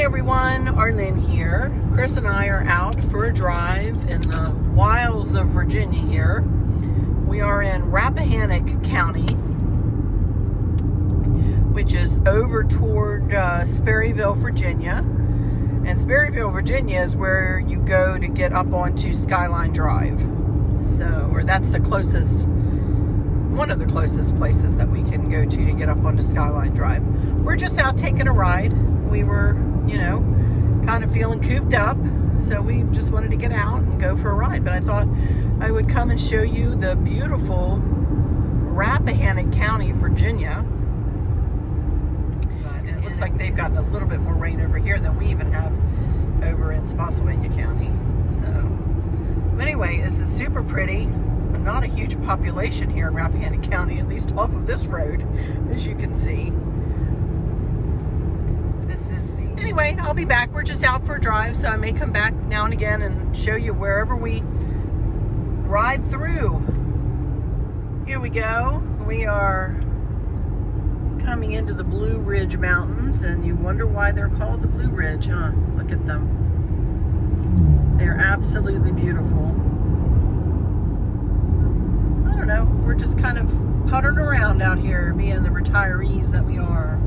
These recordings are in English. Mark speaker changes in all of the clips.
Speaker 1: everyone, Arlene here. Chris and I are out for a drive in the wilds of Virginia here. We are in Rappahannock County, which is over toward Sperryville, Virginia. And Sperryville, Virginia is where you go to get up onto Skyline Drive. Or that's the closest, one of the closest places that we can go to get up onto Skyline Drive. We're just out taking a ride. We were, kind of feeling cooped up, so we just wanted to get out and go for a ride. But I thought I would come and show you the beautiful Rappahannock County, Virginia. And it looks like they've gotten a little bit more rain over here than we even have over in Spotsylvania County. But anyway, this is super pretty. Not a huge population here in Rappahannock County, at least off of this road, as you can see. Anyway, I'll be back. We're just out for a drive, so I may come back now and again and show you wherever we ride through. Here we go. We are coming into the Blue Ridge Mountains, and you wonder why they're called the Blue Ridge, huh? Look at them. They're absolutely beautiful. I don't know. We're just kind of puttering around out here, being the retirees that we are.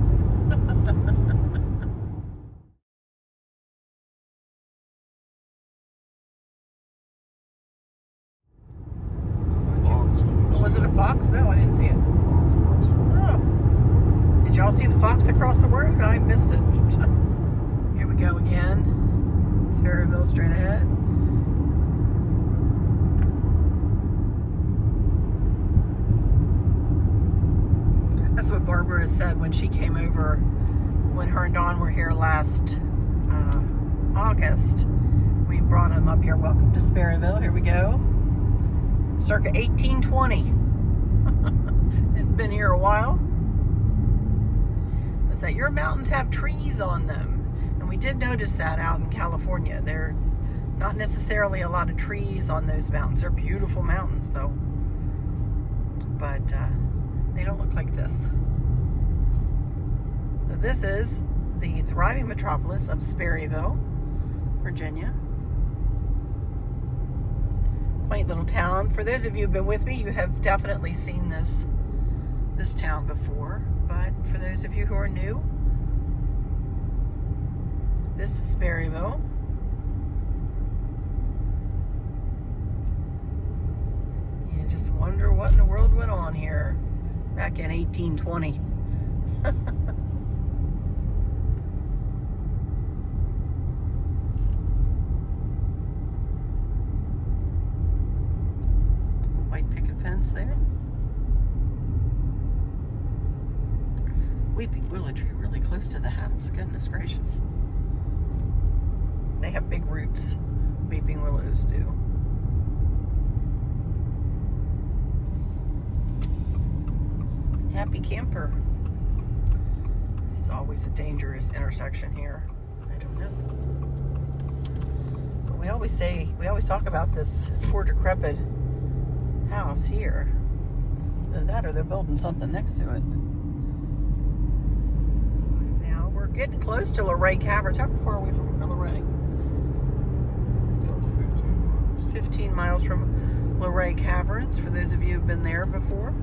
Speaker 1: Was it a fox? No, I didn't see it. Oh. Did y'all see the fox that crossed the road? I missed it. Here we go again. Sperryville straight ahead. That's what Barbara said when she came over, when her and Dawn were here last August. We brought them up here. Welcome to Sperryville. Here we go. Circa 1820. It's been here a while. Is that your mountains have trees on them? And we did notice that out in California. There are not necessarily a lot of trees on those mountains. They're beautiful mountains though. But they don't look like this. So this is the thriving metropolis of Sperryville, Virginia. Quaint little town. For those of you who've been with me, you have definitely seen this town before. But for those of you who are new, this is Sperryville. You just wonder what in the world went on here back in 1820. Fence there. Weeping willow tree really close to the house. Goodness gracious. They have big roots. Weeping willows do. Happy camper. This is always a dangerous intersection here. I don't know. But we always talk about this poor decrepit house here. Either that or they're building something next to it. Now we're getting close to Luray Caverns. How far are we from Luray? 15 miles from Luray Caverns, for those of you who've been there before.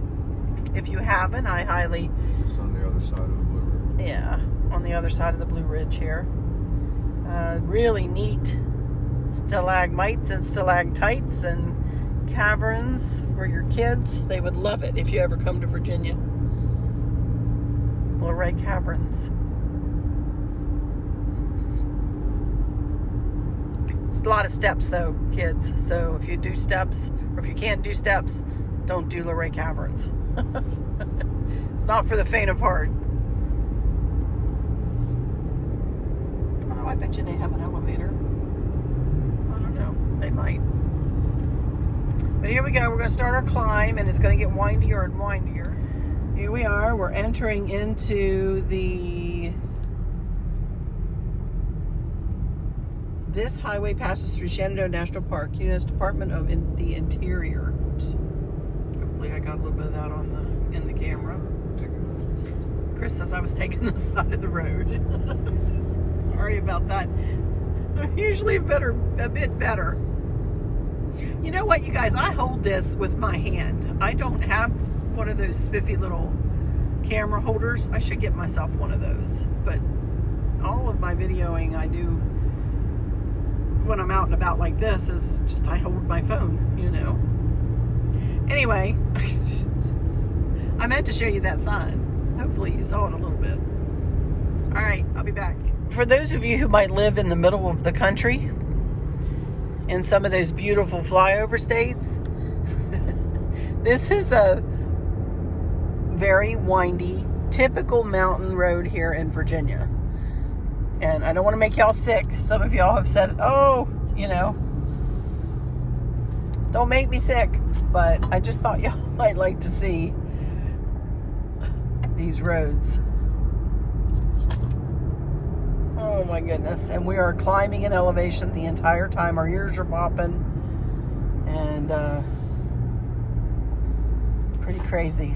Speaker 1: If you haven't, I highly...
Speaker 2: It's on the other side of the Blue Ridge.
Speaker 1: Yeah, on the other side of the Blue Ridge here. Really neat stalagmites and stalactites and caverns for your kids. They would love it if you ever come to Virginia. Luray Caverns. It's a lot of steps though, kids. So if you do steps, or if you can't do steps, don't do Luray Caverns. It's not for the faint of heart. Although I bet you they have an elevator. I don't know. They might. But here we go. We're going to start our climb, and it's going to get windier and windier. Here we are. We're entering into this highway passes through Shenandoah National Park, U.S. Department of the Interior. Hopefully I got a little bit of that in the camera. Chris says I was taking the side of the road. Sorry about that. I'm usually a bit better. You know what, you guys? I hold this with my hand. I don't have one of those spiffy little camera holders. I should get myself one of those. But all of my videoing I do when I'm out and about like this is just I hold my phone, you know. Anyway, I meant to show you that sign. Hopefully you saw it a little bit. All right, I'll be back. For those of you who might live in the middle of the country, in some of those beautiful flyover states, this is a very windy, typical mountain road here in Virginia. And I don't want to make y'all sick. Some of y'all have said, oh, you know, don't make me sick. But I just thought y'all might like to see these roads. Oh my goodness. And we are climbing in elevation the entire time. Our ears are popping. And pretty crazy.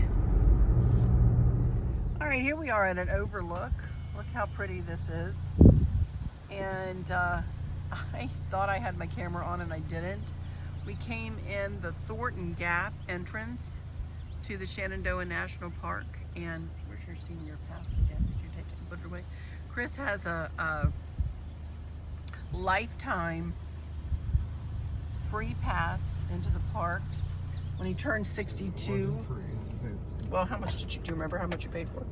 Speaker 1: All right, here we are at an overlook. Look how pretty this is. And I thought I had my camera on and I didn't. We came in the Thornton Gap entrance to the Shenandoah National Park. And where's your senior pass again? Did you take it and put it away? Chris has a lifetime free pass into the parks when he turned 62. Well, how much did you do? Remember how much you paid for it?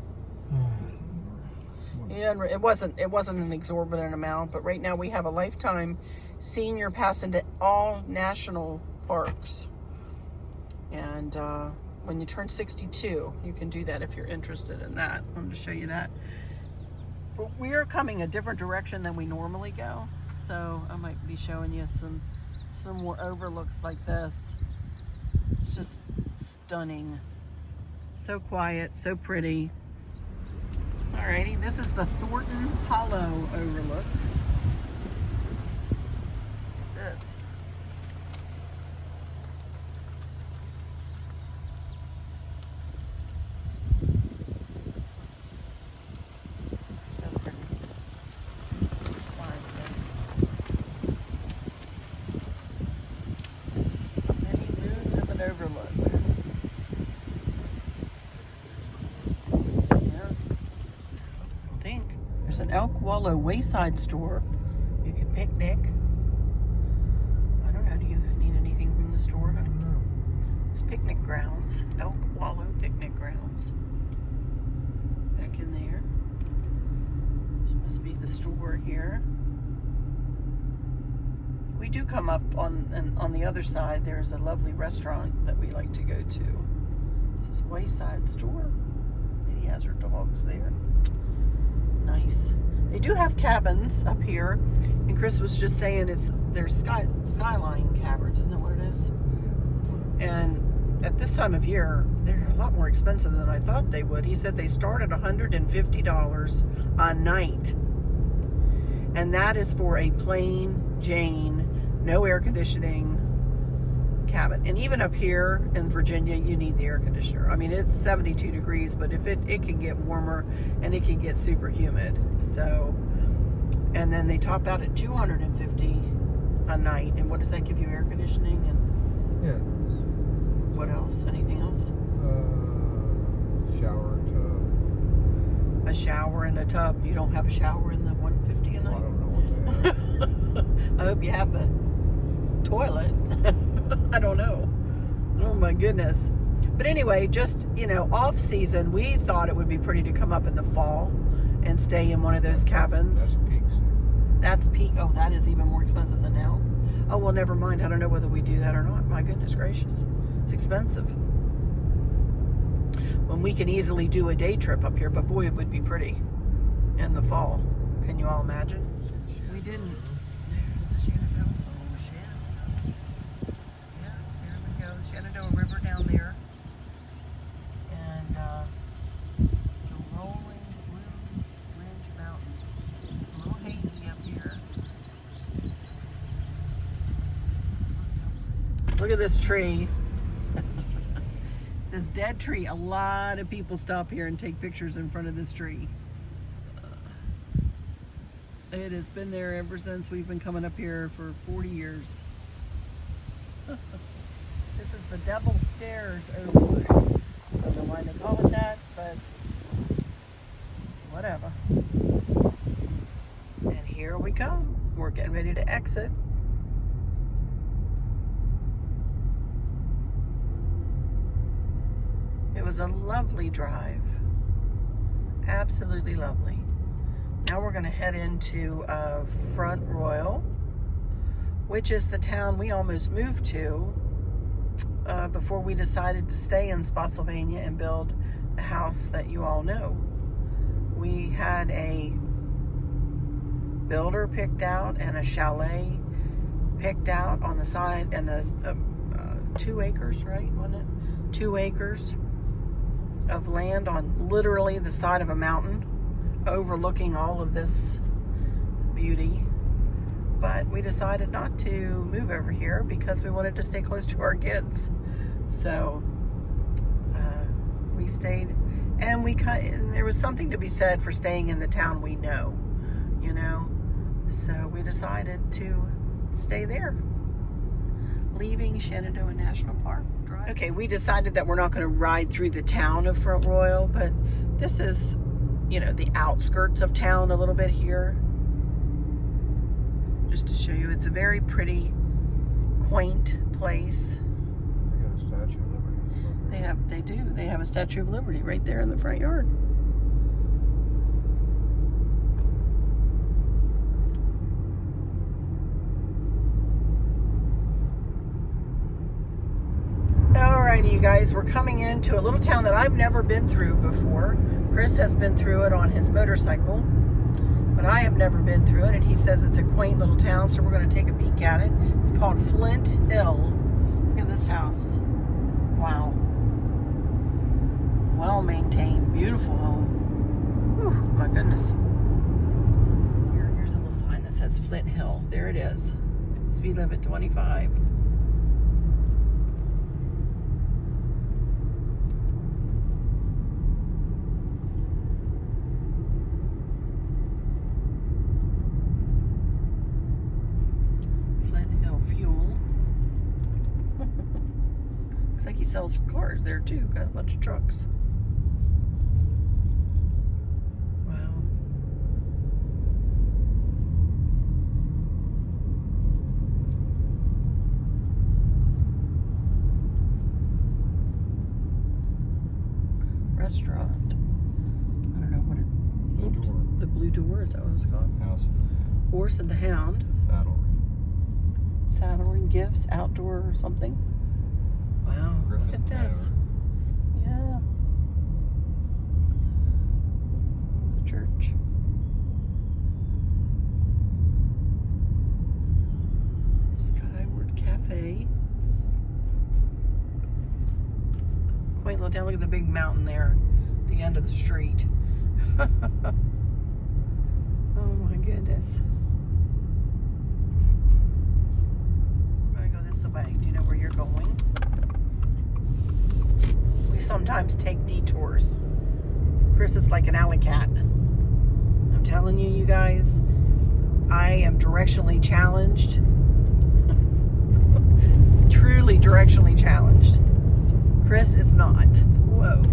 Speaker 1: It wasn't an exorbitant amount, but right now we have a lifetime senior pass into all national parks. And when you turn 62, you can do that if you're interested in that. I wanted to show you that. But we are coming a different direction than we normally go, so I might be showing you some more overlooks like this. It's just stunning. So quiet, so pretty. Alrighty, this is the Thornton Hollow overlook. This. So pretty. Signs there. Many moons of an overlook. There's an Elk Wallow wayside store. You can picnic. I don't know, do you need anything from the store, honey? No. It's picnic grounds. Elk Wallow picnic grounds. Back in there. This must be the store here. We do come up on the other side. There's a lovely restaurant that we like to go to. This is wayside store. Maybe has her dogs there. Nice. They do have cabins up here, and Chris was just saying they're skyline cabins, isn't that what it is? And at this time of year, they're a lot more expensive than I thought they would. He said they start at $150 a night, and that is for a plain Jane, no air conditioning cabin. And even up here in Virginia, you need the air conditioner. I mean, it's 72 degrees, but if it can get warmer and it can get super humid. So, and then they top out at $250 a night. And what does that give you? Air conditioning and
Speaker 2: yeah.
Speaker 1: What else? Anything else?
Speaker 2: Shower, tub.
Speaker 1: A shower and a tub. You don't have a shower in the $150 a night?
Speaker 2: Well, I don't know what they have.
Speaker 1: I hope you have a toilet. I don't know. Oh my goodness. But anyway, just, you know, off season, we thought it would be pretty to come up in the fall and stay in one of those cabins.
Speaker 2: That's peak season.
Speaker 1: That's peak. Oh, that is even more expensive than now. Oh, well, never mind. I don't know whether we do that or not. My goodness gracious. It's expensive. When we can easily do a day trip up here, but boy, it would be pretty in the fall. Can you all imagine? We didn't. There's the Shenandoah. Oh, shit. Yeah, there we go. Shenandoah River down there. And the rolling Blue Ridge Mountains. It's a little hazy up here. Look at this tree. This dead tree. A lot of people stop here and take pictures in front of this tree. It has been there ever since we've been coming up here for 40 years. This is the Double Stairs overlook. I don't know why they call it that, but whatever. And here we come. We're getting ready to exit. It was a lovely drive. Absolutely lovely. Now we're going to head into Front Royal, which is the town we almost moved to before we decided to stay in Spotsylvania and build the house that you all know. We had a builder picked out and a chalet picked out on the side, and the 2 acres, right? Wasn't it? 2 acres of land on literally the side of a mountain, overlooking all of this beauty. But we decided not to move over here because we wanted to stay close to our kids. So we stayed, and there was something to be said for staying in the town we know, you know. So we decided to stay there, leaving Shenandoah National Park Drive. Okay, we decided that we're not going to ride through the town of Front Royal, but this is, you know, the outskirts of town a little bit here. Just to show you, it's a very pretty, quaint place.
Speaker 2: They got a Statue of Liberty.
Speaker 1: They do. They have a Statue of Liberty right there in the front yard. Alrighty, you guys, we're coming into a little town that I've never been through before. Chris has been through it on his motorcycle, but I have never been through it, and he says it's a quaint little town, so we're going to take a peek at it. It's called Flint Hill. Look at this house. Wow. Well maintained, beautiful home. Whew, my goodness. Here's a little sign that says Flint Hill. There it is. Speed limit 25. Looks like he sells cars there too. Got a bunch of trucks. Wow. Restaurant. I don't know what it.
Speaker 2: Blue
Speaker 1: Oops.
Speaker 2: Door.
Speaker 1: The Blue Door, is that what it's called?
Speaker 2: House.
Speaker 1: Horse and the Hound.
Speaker 2: Saddle.
Speaker 1: Saddling gifts, outdoor or something. Wow,
Speaker 2: Griffin
Speaker 1: look at this.
Speaker 2: Manor.
Speaker 1: Yeah. The church. Skyward Cafe. Quaint little town. Look at the big mountain there at the end of the street. Oh my goodness. This way. Do you know where you're going? We sometimes take detours. Chris is like an alley cat. I'm telling you, you guys, I am directionally challenged. Truly directionally challenged. Chris is not. Whoa.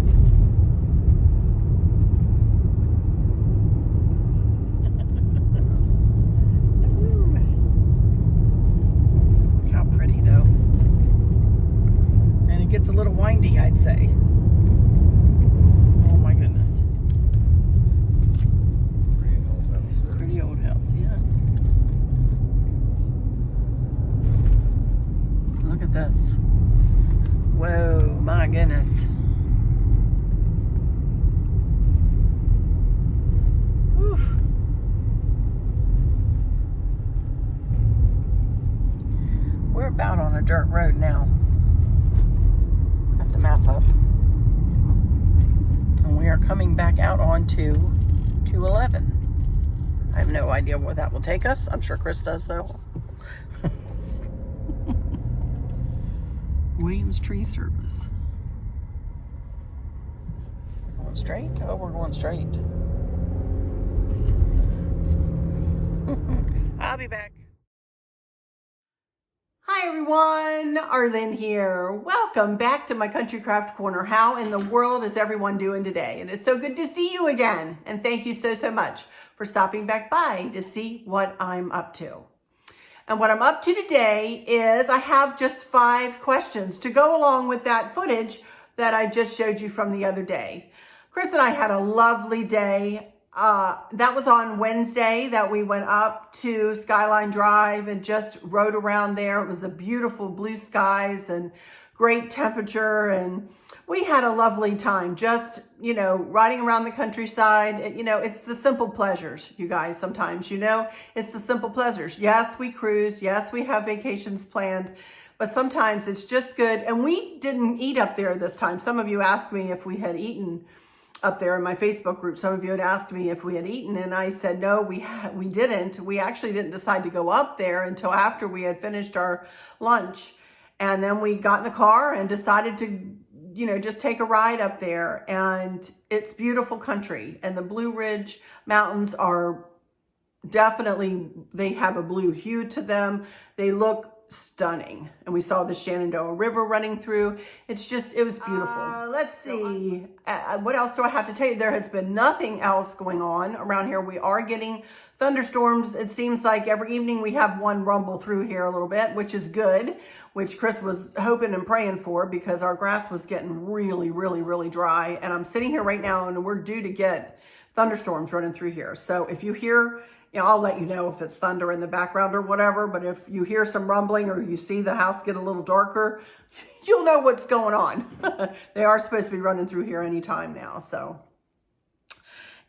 Speaker 1: It's a little windy, I'd say. Oh my goodness.
Speaker 2: Pretty old house.
Speaker 1: Pretty old house, yeah. Look at this. Whoa, my goodness. Whew. We're about on a dirt road now. The map up, and we are coming back out onto 211. I have no idea where that will take us. I'm sure Chris does though. Williams Tree Service. We're going straight? Oh, we're going straight. I'll be back. Hi everyone, Arlene here. Welcome back to my Country Craft Corner. How in the world is everyone doing today? And it's so good to see you again. And thank you so much for stopping back by to see what I'm up to. And what I'm up to today is I have just 5 questions to go along with that footage that I just showed you from the other day. Chris and I had a lovely day. That was on Wednesday that we went up to Skyline Drive and just rode around there. It was a beautiful blue skies and great temperature, and we had a lovely time just, you know, riding around the countryside. You know, it's the simple pleasures, you guys, sometimes, you know, it's the simple pleasures. Yes, we cruise. Yes, we have vacations planned, but sometimes it's just good. And we didn't eat up there this time. Some of you asked me if we had eaten up there in my Facebook group. Some of you had asked me if we had eaten, and I said, no, we didn't. We actually didn't decide to go up there until after we had finished our lunch. And then we got in the car and decided to, you know, just take a ride up there. And it's beautiful country. And the Blue Ridge Mountains are definitely, they have a blue hue to them. They look stunning. And we saw the Shenandoah River running through. It's just, it was beautiful. Let's see. What else do I have to tell you? There has been nothing else going on around here. We are getting thunderstorms. It seems like every evening we have one rumble through here a little bit, which is good, which Chris was hoping and praying for because our grass was getting really dry. And I'm sitting here right now and we're due to get thunderstorms running through here. So if you hear, you know, I'll let you know if it's thunder in the background or whatever, but if you hear some rumbling or you see the house get a little darker, you'll know what's going on. They are supposed to be running through here anytime now. So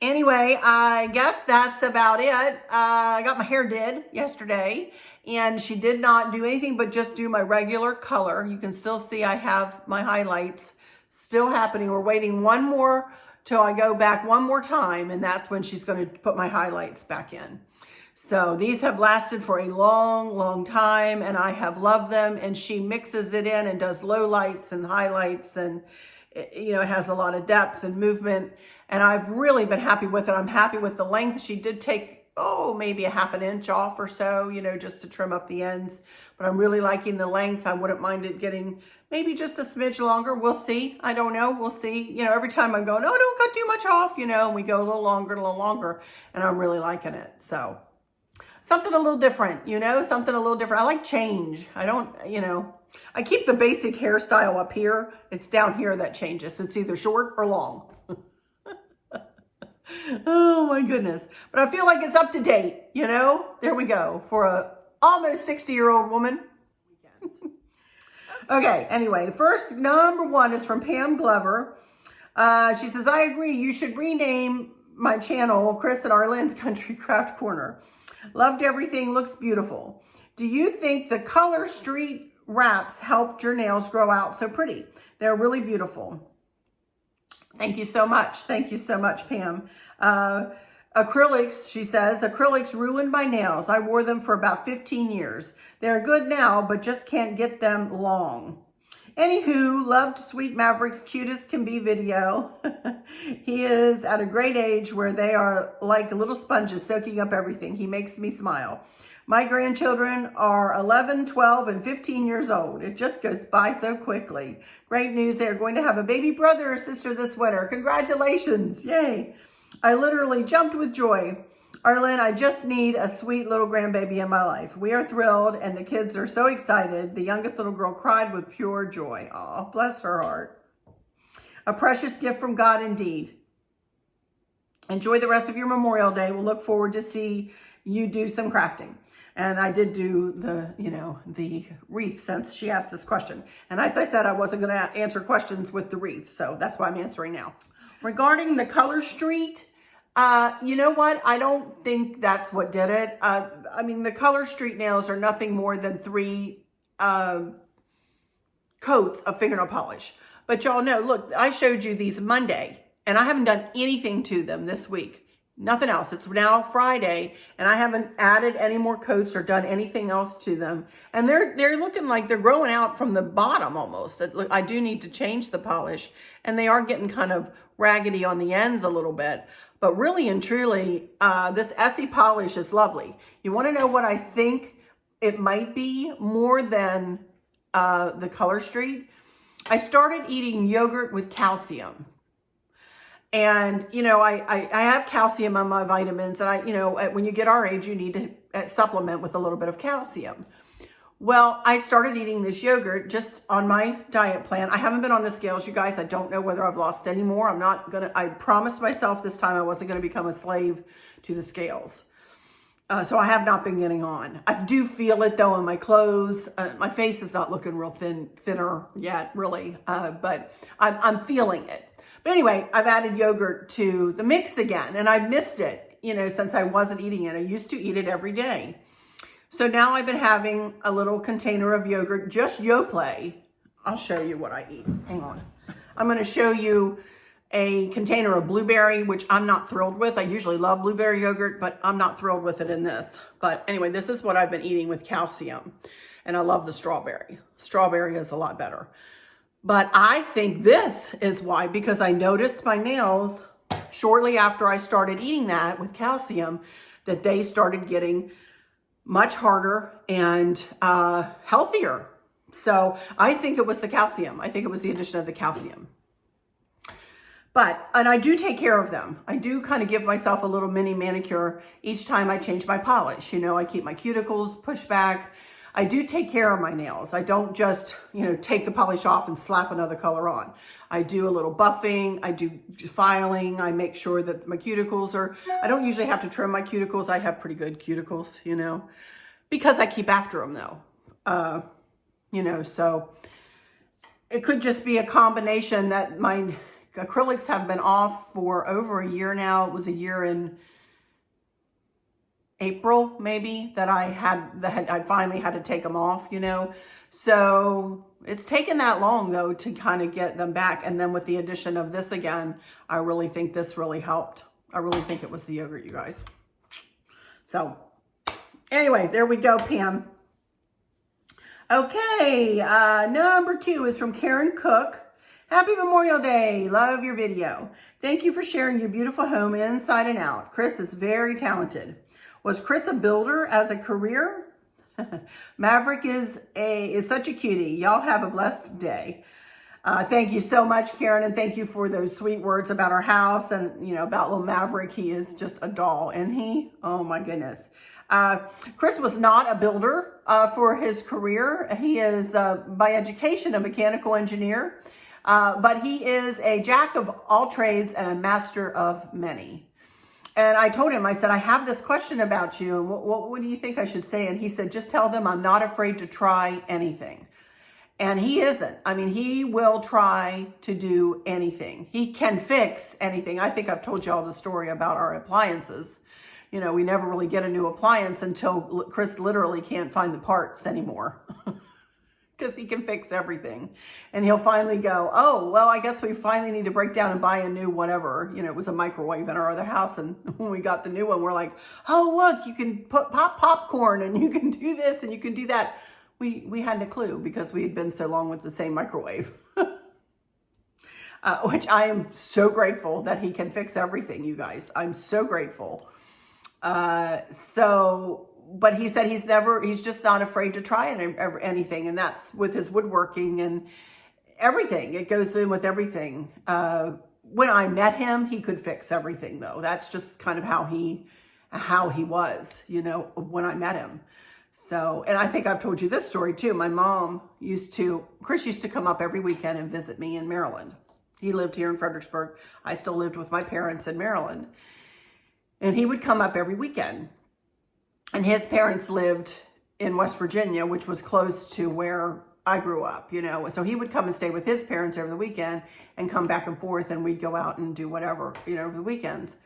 Speaker 1: anyway, I guess that's about it. I got my hair did yesterday, and she did not do anything but just do my regular color. You can still see I have my highlights still happening. We're waiting one more till I go back one more time, and that's when she's going to put my highlights back in. So these have lasted for a long time, and I have loved them. And she mixes it in and does low lights and highlights, and you know, it has a lot of depth and movement. And I've really been happy with it. I'm happy with the length. She did take, maybe a ½ inch off or so, you know, just to trim up the ends. But I'm really liking the length. I wouldn't mind it getting maybe just a smidge longer. We'll see. I don't know. We'll see. You know, every time I'm going, oh, don't cut too much off, you know, and we go a little longer, and I'm really liking it. So something a little different, you know, something a little different. I like change. I don't, you know, I keep the basic hairstyle up here. It's down here that changes. It's either short or long. Oh my goodness. But I feel like it's up to date, you know? There we go. For a almost 60-year-old woman. Okay, anyway, first, number 1 is from Pam Glover. She says, I agree. You should rename my channel Chris and Arlene's Country Craft Corner. Loved everything. Looks beautiful. Do you think the color street wraps helped your nails grow out so pretty? They're really beautiful. Thank you so much. Thank you so much, Pam. Acrylics, she says, acrylics ruined my nails. I wore them for about 15 years. They're good now, but just can't get them long. Anywho, loved Sweet Maverick's cutest can be video. He is at a great age where they are like little sponges soaking up everything. He makes me smile. My grandchildren are 11, 12, and 15 years old. It just goes by so quickly. Great news. They are going to have a baby brother or sister this winter. Congratulations. Yay. I literally jumped with joy. Arlene, I just need a sweet little grandbaby in my life. We are thrilled, and the kids are so excited. The youngest little girl cried with pure joy. Aw, bless her heart. A precious gift from God indeed. Enjoy the rest of your Memorial Day. We'll look forward to see you do some crafting. And I did do the, you know, the wreath since she asked this question. And as I said, I wasn't going to answer questions with the wreath. So that's why I'm answering now. Regarding the color street, you know what? I don't think that's what did it. I mean, the color street nails are nothing more than 3 coats of fingernail polish. But y'all know, look, I showed you these Monday, and I haven't done anything to them this week. Nothing else. It's now Friday, and I haven't added any more coats or done anything else to them. And they're looking like they're growing out from the bottom almost. I do need to change the polish, and they are getting kind of raggedy on the ends a little bit. But really and truly, this Essie polish is lovely. You want to know what I think it might be more than the Color Street? I started eating yogurt with calcium. And, you know, I have calcium on my vitamins. And, when you get our age, you need to supplement with a little bit of calcium. Well, I started eating this yogurt just on my diet plan. I haven't been on the scales, you guys. I don't know whether I've lost any more. I promised myself this time I wasn't going to become a slave to the scales. So I have not been getting on. I do feel it though in my clothes. My face is not looking real thinner yet, really. But I'm feeling it. But anyway, I've added yogurt to the mix again, and I've missed it, since I wasn't eating it. I used to eat it every day. So now I've been having a little container of yogurt, just Yoplait. I'll show you what I eat. Hang on. I'm going to show you a container of blueberry, which I'm not thrilled with. I usually love blueberry yogurt, but I'm not thrilled with it in this. But anyway, this is what I've been eating with calcium. And I love the strawberry. Strawberry is a lot better. But I think this is why, because I noticed my nails shortly after I started eating that with calcium, that they started getting much harder and healthier. So I think it was the calcium. I think it was the addition of the calcium. And I do take care of them. I do kind of give myself a little mini manicure each time I change my polish. I keep my cuticles pushed back. I do take care of my nails. I don't just, take the polish off and slap another color on. I do a little buffing. I do filing. I make sure that my cuticles I don't usually have to trim my cuticles. I have pretty good cuticles, because I keep after them though. So it could just be a combination that my acrylics have been off for over a year now. It was a year in April, maybe, that I finally had to take them off, So it's taken that long though to kind of get them back. And then with the addition of this again, I really think this really helped. I really think it was the yogurt, you guys. So anyway, there we go, Pam. Okay, number 2 is from Karen Cook. Happy Memorial Day. Love your video. Thank you for sharing your beautiful home inside and out. Chris is very talented. Was Chris a builder as a career? Maverick is such a cutie. Y'all have a blessed day. Thank you so much, Karen, and thank you for those sweet words about our house and, about little Maverick. He is just a doll, isn't he? Oh, my goodness. Chris was not a builder for his career. He is, by education, a mechanical engineer. But he is a jack of all trades and a master of many. And I told him, I said, I have this question about you. And what do you think I should say? And he said, just tell them I'm not afraid to try anything. And he isn't. I mean, he will try to do anything. He can fix anything. I think I've told you all the story about our appliances. We never really get a new appliance until Chris literally can't find the parts anymore. Because he can fix everything. And he'll finally go, oh, well, I guess we finally need to break down and buy a new whatever. It was a microwave in our other house. And when we got the new one, we're like, oh, look, you can pop popcorn and you can do this and you can do that. We hadn't a clue because we had been so long with the same microwave. Which I am so grateful that he can fix everything, you guys. I'm so grateful. But he said he's just not afraid to try anything. And that's with his woodworking and everything. It goes in with everything. When I met him, he could fix everything though. That's just kind of how he was, when I met him. So, and I think I've told you this story too. My mom Chris used to come up every weekend and visit me in Maryland. He lived here in Fredericksburg. I still lived with my parents in Maryland. And he would come up every weekend. And his parents lived in West Virginia, which was close to where I grew up, So he would come and stay with his parents over the weekend and come back and forth, and we'd go out and do whatever, over the weekends.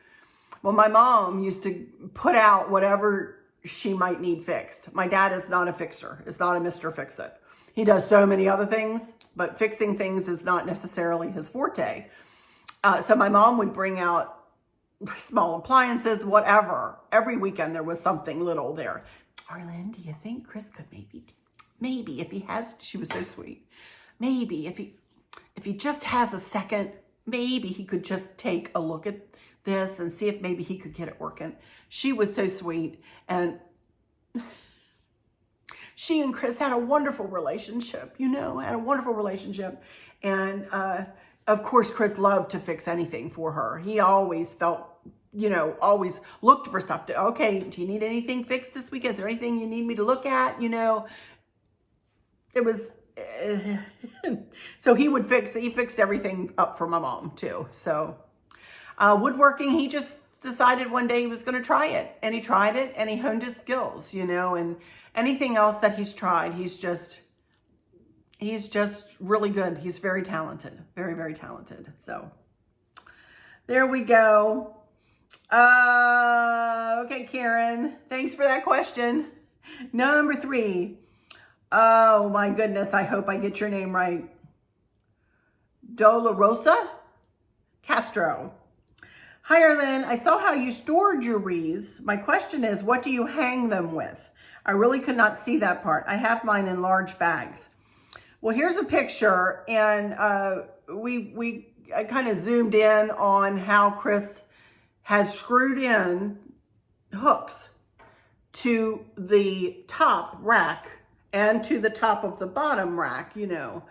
Speaker 1: Well, my mom used to put out whatever she might need fixed. My dad is not a fixer. Is not a Mr. Fix-It. He does so many other things, but fixing things is not necessarily his forte. So my mom would bring out small appliances, whatever. Every weekend there was something little there. Arlen, do you think Chris could maybe if he has, she was so sweet. Maybe if he just has a second, maybe he could just take a look at this and see if maybe he could get it working. She was so sweet. And she and Chris had a wonderful relationship, you know, had a wonderful relationship. And of course, Chris loved to fix anything for her. He always felt, you know, always looked for stuff to, okay, do you need anything fixed this week? Is there anything you need me to look at? You know, it was, so he fixed everything up for my mom too. So woodworking, he just decided one day he was going to try it, and he tried it and he honed his skills, you know, and anything else that he's tried, he's just really good. He's very talented, very, very talented. So there we go. Okay, Karen, thanks for that question. Number 3. Oh my goodness, I hope I get your name right. Dolorosa Castro. Hi, Arlene. I saw how you stored your wreaths. My question is, what do you hang them with? I really could not see that part. I have mine in large bags. Well, here's a picture, and I kind of zoomed in on how Chris has screwed in hooks to the top rack and to the top of the bottom rack, you know,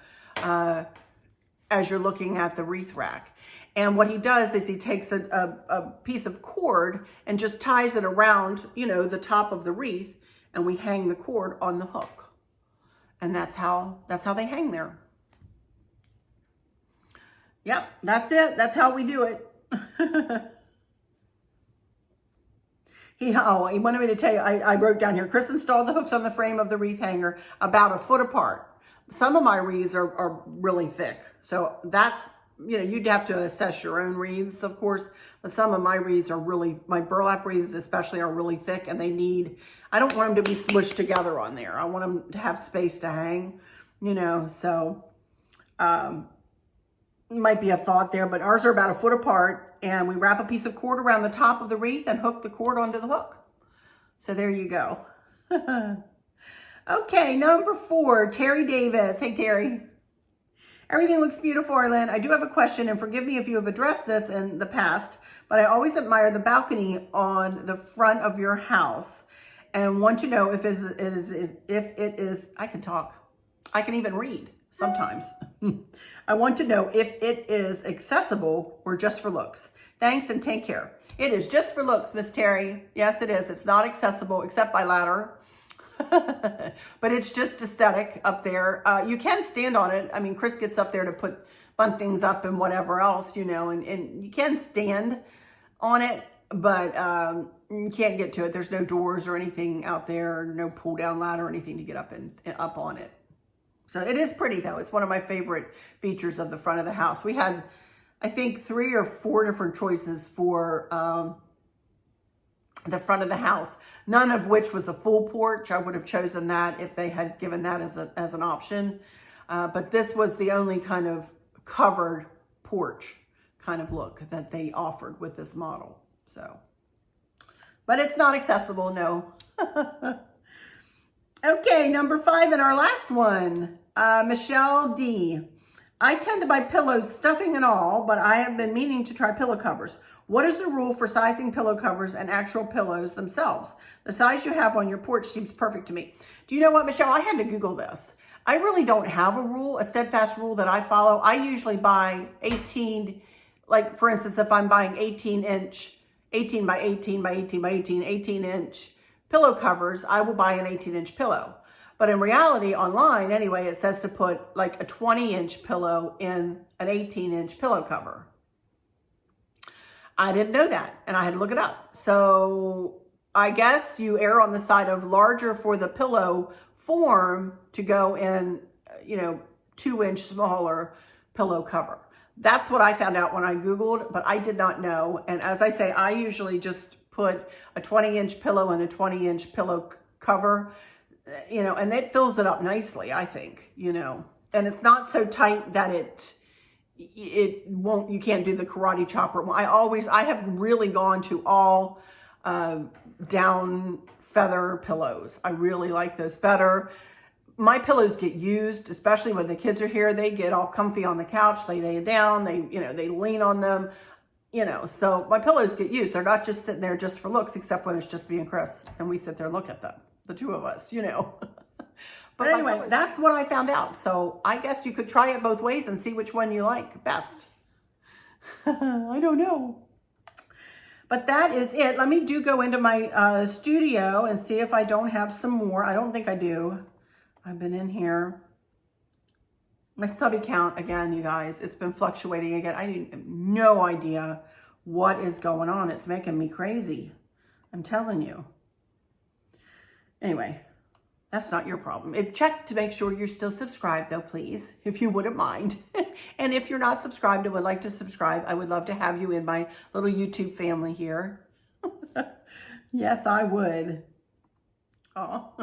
Speaker 1: as you're looking at the wreath rack. And what he does is he takes a piece of cord and just ties it around, you know, the top of the wreath, and we hang the cord on the hook. And that's how they hang there. Yep, that's it. That's how we do it. He wanted me to tell you, I wrote down here, Chris installed the hooks on the frame of the wreath hanger about 1 foot apart. Some of my wreaths are really thick. So that's, you know, you'd have to assess your own wreaths, of course. But some of my wreaths are really, my burlap wreaths especially, are really thick, and they need, I don't want them to be smushed together on there. I want them to have space to hang, you know, so might be a thought there, but ours are about 1 foot apart, and we wrap a piece of cord around the top of the wreath and hook the cord onto the hook. So there you go. Okay, number 4, Terry Davis. Hey, Terry. Everything looks beautiful, Arlene. I do have a question, and forgive me if you have addressed this in the past, but I always admire the balcony on the front of your house and want to know if it is, I can talk. I can even read sometimes. I want to know if it is accessible or just for looks. Thanks and take care. It is just for looks, Miss Terry. Yes, it is. It's not accessible except by ladder. But it's just aesthetic up there. You can stand on it. I mean, Chris gets up there to put fun things up and whatever else, you know, and you can stand on it, but you can't get to it. There's no doors or anything out there, no pull down ladder or anything to get up on it. So it is pretty though. It's one of my favorite features of the front of the house. We had, I think, 3 or 4 different choices for the front of the house, none of which was a full porch. I would have chosen that if they had given that as an option. But this was the only kind of covered porch kind of look that they offered with this model. So, but it's not accessible, no. Okay, number 5 and our last one, Michelle D. I tend to buy pillows, stuffing and all, but I have been meaning to try pillow covers. What is the rule for sizing pillow covers and actual pillows themselves? The size you have on your porch seems perfect to me. Do you know what, Michelle? I had to Google this. I really don't have a rule, a steadfast rule that I follow. I usually buy 18, like for instance, if I'm buying 18 by 18 inch pillow covers, I will buy an 18-inch pillow. But in reality, online anyway, it says to put like a 20-inch pillow in an 18-inch pillow cover. I didn't know that, and I had to look it up. So I guess you err on the side of larger for the pillow form to go in, you know, 2-inch smaller pillow cover. That's what I found out when I Googled, but I did not know. And as I say, I usually just put a 20-inch pillow and a 20-inch pillow cover, you know, and it fills it up nicely, I think, you know. And it's not so tight that it won't, you can't do the karate chopper. I have really gone to all down feather pillows. I really like those better. My pillows get used, especially when the kids are here. They get all comfy on the couch. They lay down. They lean on them. you know, so my pillows get used. They're not just sitting there just for looks, except when it's just me and Chris, and we sit there and look at them, the two of us, you know. But anyway, that's what I found out. So I guess you could try it both ways and see which one you like best. I don't know. But that is it. Let me go into my studio and see if I don't have some more. I don't think I do. I've been in here. My subby count, again, you guys, it's been fluctuating again. I have no idea what is going on. It's making me crazy. I'm telling you. Anyway, that's not your problem. Check to make sure you're still subscribed, though, please, if you wouldn't mind. And if you're not subscribed and would like to subscribe, I would love to have you in my little YouTube family here. Yes, I would. Oh,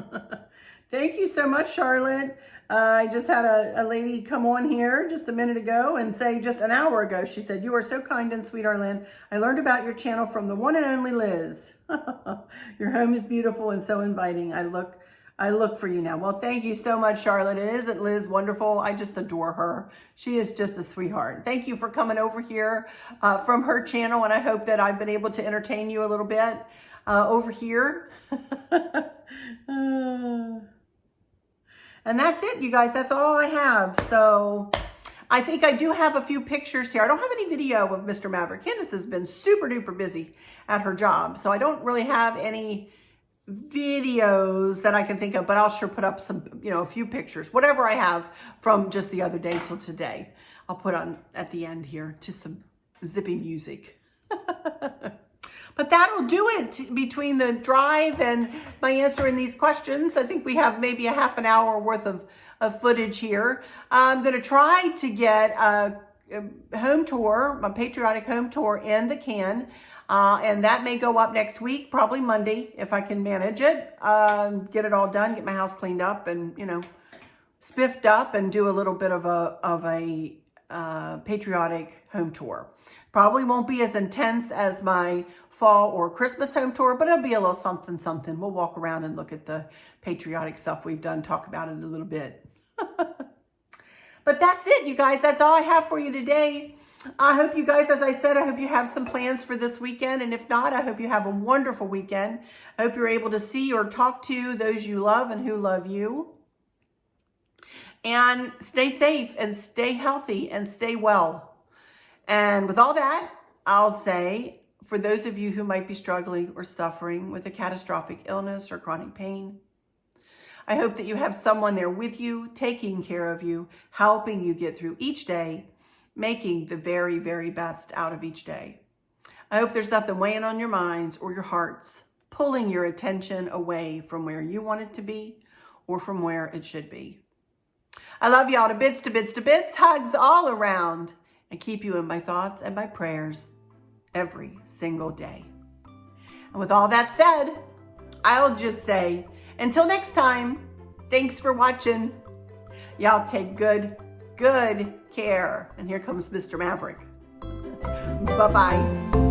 Speaker 1: thank you so much, Charlotte. I just had a lady come on here just a minute ago and say just an hour ago, she said, "You are so kind and sweet, Arlene. I learned about your channel from the one and only Liz. Your home is beautiful and so inviting. I look for you now." Well, thank you so much, Charlotte. And isn't Liz wonderful? I just adore her. She is just a sweetheart. Thank you for coming over here from her channel. And I hope that I've been able to entertain you a little bit over here. And that's it, you guys. That's all I have. So I think I do have a few pictures here. I don't have any video of Mr. Maverick. Candace has been super duper busy at her job. So I don't really have any videos that I can think of, but I'll sure put up some, you know, a few pictures, whatever I have from just the other day till today. I'll put on at the end here to some zippy music. But that'll do it between the drive and my answering these questions. I think we have maybe a half an hour worth of footage here. I'm going to try to get a home tour, my patriotic home tour in the can. And that may go up next week, probably Monday, if I can manage it. Get it all done, get my house cleaned up and, you know, spiffed up and do a little bit of a patriotic home tour. Probably won't be as intense as my fall or Christmas home tour, but it'll be a little something, something. We'll walk around and look at the patriotic stuff we've done, talk about it a little bit. But that's it, you guys. That's all I have for you today. I hope you guys, as I said, I hope you have some plans for this weekend. And if not, I hope you have a wonderful weekend. I hope you're able to see or talk to those you love and who love you. And stay safe and stay healthy and stay well. And with all that, I'll say, for those of you who might be struggling or suffering with a catastrophic illness or chronic pain, I hope that you have someone there with you, taking care of you, helping you get through each day, making the very, very best out of each day. I hope there's nothing weighing on your minds or your hearts, pulling your attention away from where you want it to be or from where it should be. I love y'all to bits, to bits, to bits. Hugs all around. And keep you in my thoughts and my prayers every single day. And with all that said, I'll just say, until next time, thanks for watching. Y'all take good care. And here comes Mr. Maverick. Bye-bye.